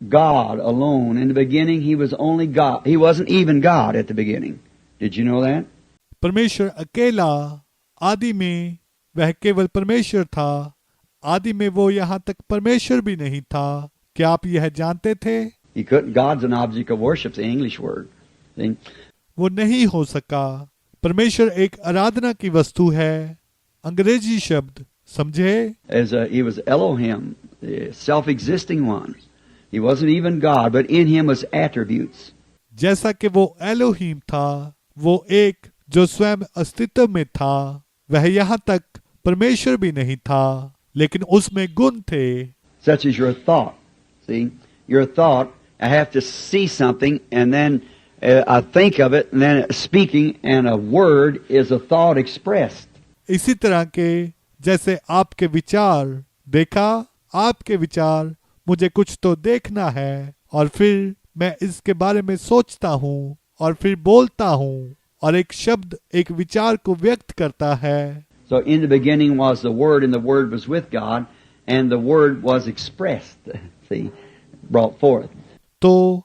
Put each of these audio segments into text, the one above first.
God alone. In the beginning, He was only God. He wasn't even God at the beginning. Did you know that? परमेश्वर अकेला आदि में वह केवल परमेश्वर था। आदि में वो यहाँ तक परमेश्वर भी नहीं था। क्या आप यह जानते थे? He couldn't. God's an object of worship, the English word. See? वो नहीं हो सका। परमेश्वर एक आराधना की वस्तु है, अंग्रेजी शब्द, समझे? He was Elohim, the self-existing one. He wasn't even God, but in Him was attributes. जैसा कि वो एलोहीम था, वो एक जो स्वयं अस्तित्व में था, वह यहाँ तक परमेश्वर भी नहीं था, लेकिन उसमें गुण थे। Such as your thought. See, your thought. I have to see something, and then I think of it, and then speaking, and a word is a thought expressed. इसी तरह के जैसे आपके विचार, देखा आपके विचार, मुझे कुछ तो देखना है और फिर मैं इसके बारे में सोचता हूँ और फिर बोलता हूँ और एक शब्द एक विचार को व्यक्त करता है। So in the beginning was the Word, and the Word was with God, and the Word was expressed. See, brought forth. तो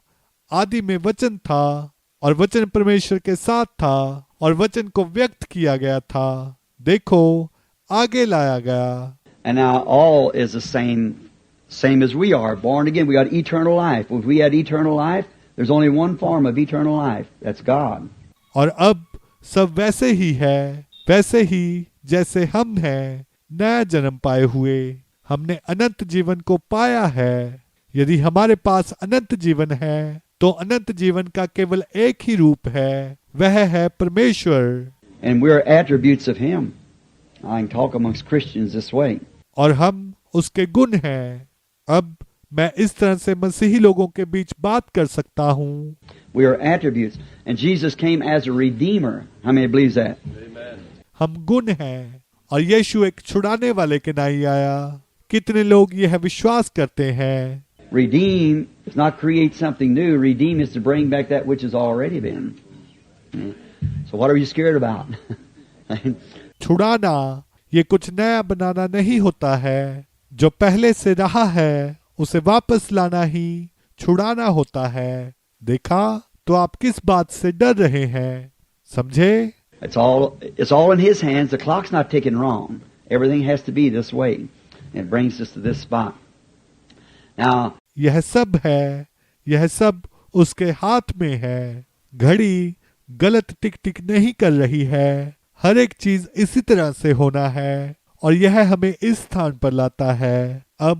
आदि में वचन था और वचन परमेश्वर के साथ था और वचन को व्यक्त किया गया था। देखो आगे लाया गया। And now all is the same as we are, born again. We got eternal life. If we had eternal life, there's only one form of eternal life. That's God. और अब सब वैसे ही है, वैसे ही जैसे हम हैं, नया जन्म पाए हुए। हमने अनंत जीवन को पाया है। यदि हमारे पास अनंत जीवन है तो अनंत जीवन का केवल एक ही रूप है, वह है परमेश्वर। And we're attributes of Him. I can talk amongst Christians this way. और हम उसके गुण हैं। अब मैं इस तरह से मसीही लोगों के बीच बात कर सकता हूँ। We are attributes. And Jesus came as a redeemer. How many believes that? हम गुण हैं और यीशु एक छुड़ाने वाले के नाई आया। कितने लोग यह विश्वास करते हैं? Redeem is not create something new. Redeem is to bring back that which has already been. So what are you scared about? छुड़ाना ये कुछ नया बनाना नहीं होता है। जो पहले से रहा है उसे वापस लाना ही छुड़ाना होता है। देखा, तो आप किस बात से डर रहे हैं? समझे? It's all in His hands. The clock's not ticking wrong. Everything has to be this way. And it brings us to this spot. Now, यह सब है, यह सब उसके हाथ में है। घड़ी गलत टिक टिक नहीं कर रही है। हर एक चीज इसी तरह से होना है और यह हमें इस स्थान पर लाता है। अब